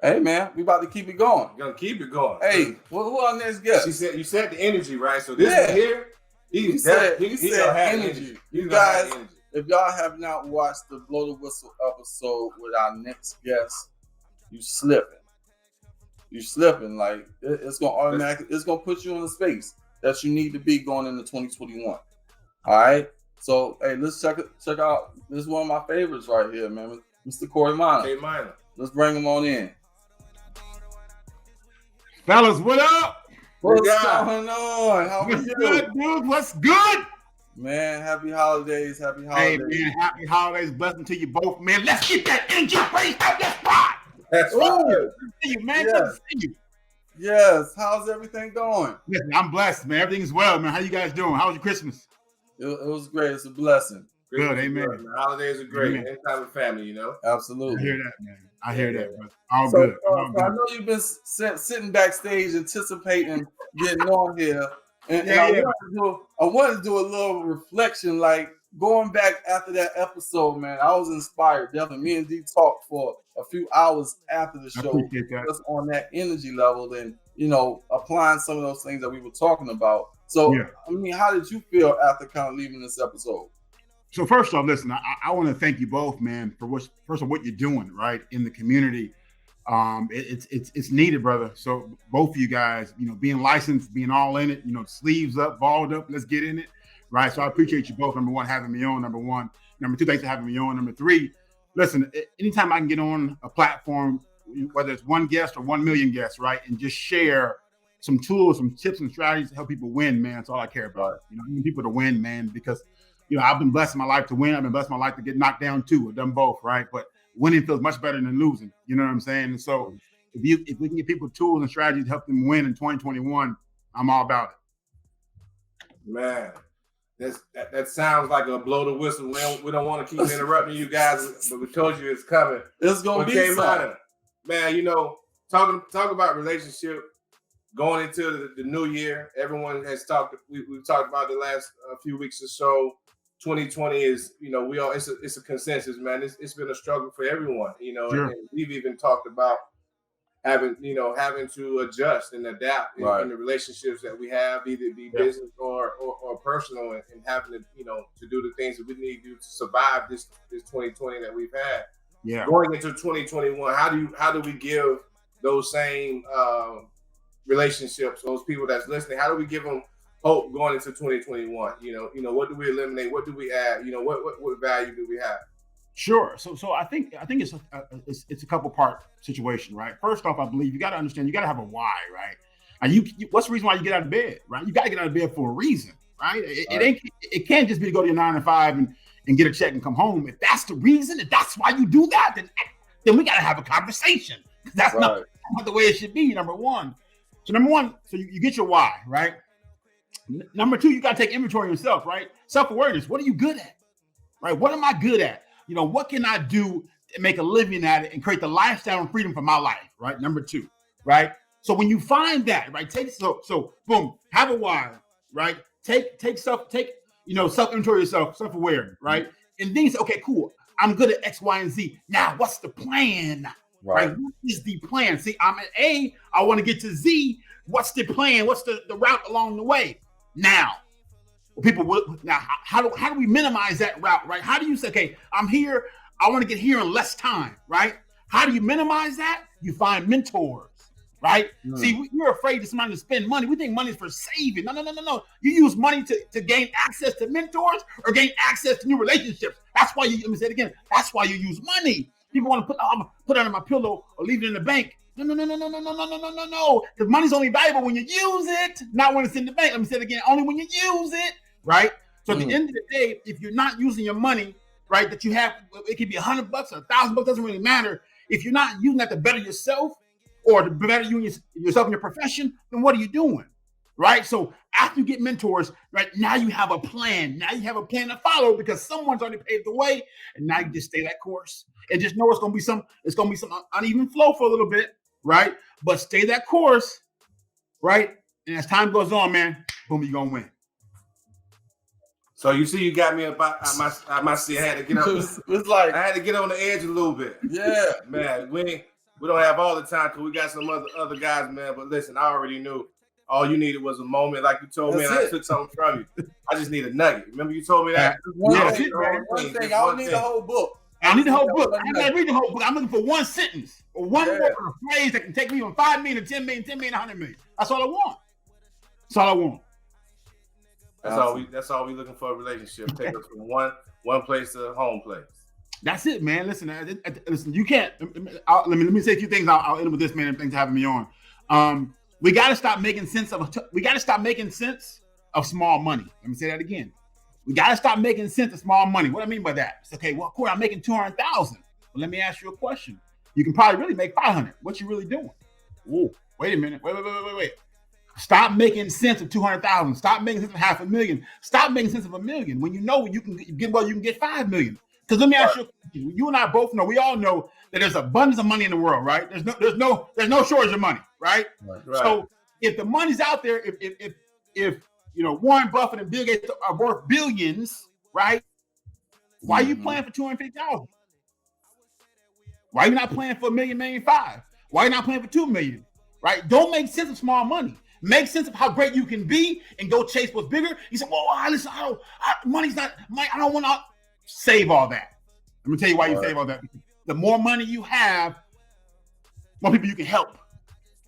Hey man, we about to keep it going. We're gonna keep it going. Hey, who our next guest? She said you said the energy, right? So this one here, he said energy. You guys, if y'all have not watched the Blow the Whistle episode with our next guest, you slipping. You slipping. Like it's gonna automatically, it's gonna put you in the space that you need to be going into 2021. All right. So hey, let's check out. This is one of my favorites right here, man. Mr. Kory Minor. Kory Minor. Let's bring him on in. Fellas, what up? What's going on? How are you? Good, dude? What's good? Man, happy holidays. Happy holidays. Hey, man, happy holidays. Blessing to you both, man. Let's get that energy raised out that spot. That's right. Good to see you, man. Good to see you. Yes. How's everything going? Listen, I'm blessed, man. Everything's well, man. How you guys doing? How was your Christmas? It was great. It's a blessing. Good, amen. The holidays are great. Amen. Anytime with family, you know. Absolutely. I hear that, man. I hear that, brother. All So, good. so I know you've been sitting backstage anticipating getting on here. And I wanted to do a little reflection, like going back after that episode, man. I was inspired. Definitely. Me and Dee talked for a few hours after the show, just on that energy level and, applying some of those things that we were talking about. So, I mean, how did you feel after kind of leaving this episode? So first off, listen, I want to thank you both, man, for what you're doing, right, in the community. It's needed, brother. So both of you guys, being licensed, being all in it, sleeves up, balled up, let's get in it, right? So I appreciate you both. Number one, having me on. Number one. Number two, thanks for having me on. Number three, listen, anytime I can get on a platform, whether it's one guest or 1 million guests, right, and just share some tools, some tips and strategies to help people win, man, that's all I care about. I need people to win, man, because I've been blessed in my life to win. I've been blessed in my life to get knocked down too. I've done both, right? But winning feels much better than losing. You know what I'm saying? And so if we can get people tools and strategies to help them win in 2021, I'm all about it. Man, that sounds like a blow the whistle. We don't want to keep interrupting you guys, but we told you it's coming. It's gonna be something. Man, talk about relationship going into the new year. Everyone has talked. We've talked about the last few weeks or so. 2020 is, it's a consensus, man. It's been a struggle for everyone, Sure. And we've even talked about having to adjust and adapt in the relationships that we have, either be business or personal, and having to, to do the things that we need to do to survive this 2020 that we've had. Yeah. Going into 2021, how do we give those same relationships, those people that's listening, how do we give them hope going into 2021? What do we eliminate? What do we add? What value do we have? Sure. So I think it's a couple part situation, right? First off, I believe you got to understand, you got to have a why, right? And what's the reason why you get out of bed, right? You got to get out of bed for a reason, right? It can't just be to go to your 9 to 5 and get a check and come home. If that's the reason, if that's why you do that, then we got to have a conversation. That's not the way it should be. Number one, so you get your why, right? Number two, you got to take inventory of yourself, right? Self-awareness. What are you good at, right? What am I good at? What can I do to make a living at it and create the lifestyle and freedom for my life, right? Number two, right? So when you find that, right, boom, have a why, right? Take self-inventory of yourself, self-aware, right? And then you say, okay, cool. I'm good at X, Y, and Z. Now, what's the plan? Right? What is the plan? See, I'm at A. I want to get to Z. What's the plan? What's the route along the way? Now, how do we minimize that route, right? How do you say, okay, I'm here, I want to get here in less time, right? How do you minimize that? You find mentors, right? See, we're afraid to somebody to spend money. We think money is for saving. No. You use money to gain access to mentors or gain access to new relationships. That's why let me say it again. That's why you use money. People want to put it under my pillow or leave it in the bank. No. Because money's only valuable when you use it, not when it's in the bank. Let me say it again. Only when you use it, right? So at the end of the day, if you're not using your money, right, that you have, it could be $100 or $1,000, doesn't really matter. If you're not using that to better yourself or to better yourself in your profession, then what are you doing, right? So after you get mentors, right, now you have a plan. Now you have a plan to follow because someone's already paved the way, and now you just stay that course and just know it's gonna be some uneven flow for a little bit, right? But stay that course, right? And as time goes on, man, boom, you're gonna win. So you see, you got me up out my seat. I had to get up. It's like I had to get on the edge a little bit. Yeah, man. We don't have all the time because we got some other guys, man. But listen, I already knew. All you needed was a moment, like you told me, and I took something from you. I just need a nugget. Remember you told me that? One thing. I don't need the whole book. I don't need the whole book. I'm not reading the whole book. I'm looking for one sentence or one word or phrase that can take me from 5 million to 10 million, 10 million, 100 million. That's all I want. That's all I want. That's all we looking for a relationship. Take us from one place to home place. That's it, man. Listen, you can't. Let me say a few things. I'll end with this, man. And thanks for having me on. We got to stop making sense of small money. Let me say that again. We got to stop making sense of small money. What I mean by that? It's okay. Well, Kory, I'm making 200,000. Well, let me ask you a question. You can probably really make 500. What you really doing? Whoa, wait a minute. Wait. Stop making sense of 200,000. Stop making sense of $500,000. Stop making sense of $1 million when you know you can get 5 million. Because let me ask you a question. You and I both know, we all know that there's abundance of money in the world, right? There's no shortage of money, right? So if the money's out there, if Warren Buffett and Bill Gates are worth billions, right? Why are you playing for 250,000? Why are you not playing for $1 million, $1.5 million? Why are you not playing for 2 million? Right? Don't make sense of small money. Make sense of how great you can be and go chase what's bigger. You say, well, listen, money's not money. I don't want to save all that. Let me tell you why you save all that. The more money you have, more people you can help.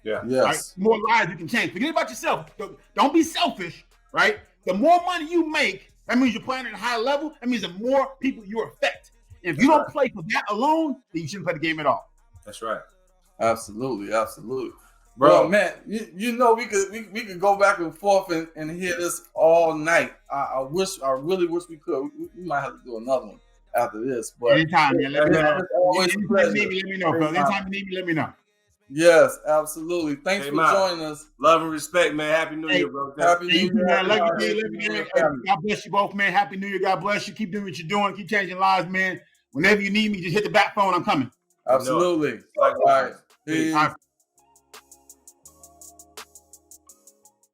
Yeah. Yes. Right? More lives you can change. Forget about yourself. Don't be selfish, right? The more money you make, that means you're playing at a high level. That means the more people you affect. And if you don't play for that alone, then you shouldn't play the game at all. That's right. Absolutely. Bro, well, man, we could go back and forth and hear this all night. I really wish we could. We might have to do another one after this. But anytime, man. Let me know. Anytime you need me, let me know. Yes, absolutely. Thanks for joining us. Love and respect, man. Happy New Year, bro. Happy New Year, man. God bless you both, man. Happy New Year. God bless you. Keep doing what you're doing. Keep changing lives, man. Whenever you need me, just hit the back phone. I'm coming. Absolutely. Likewise. Peace.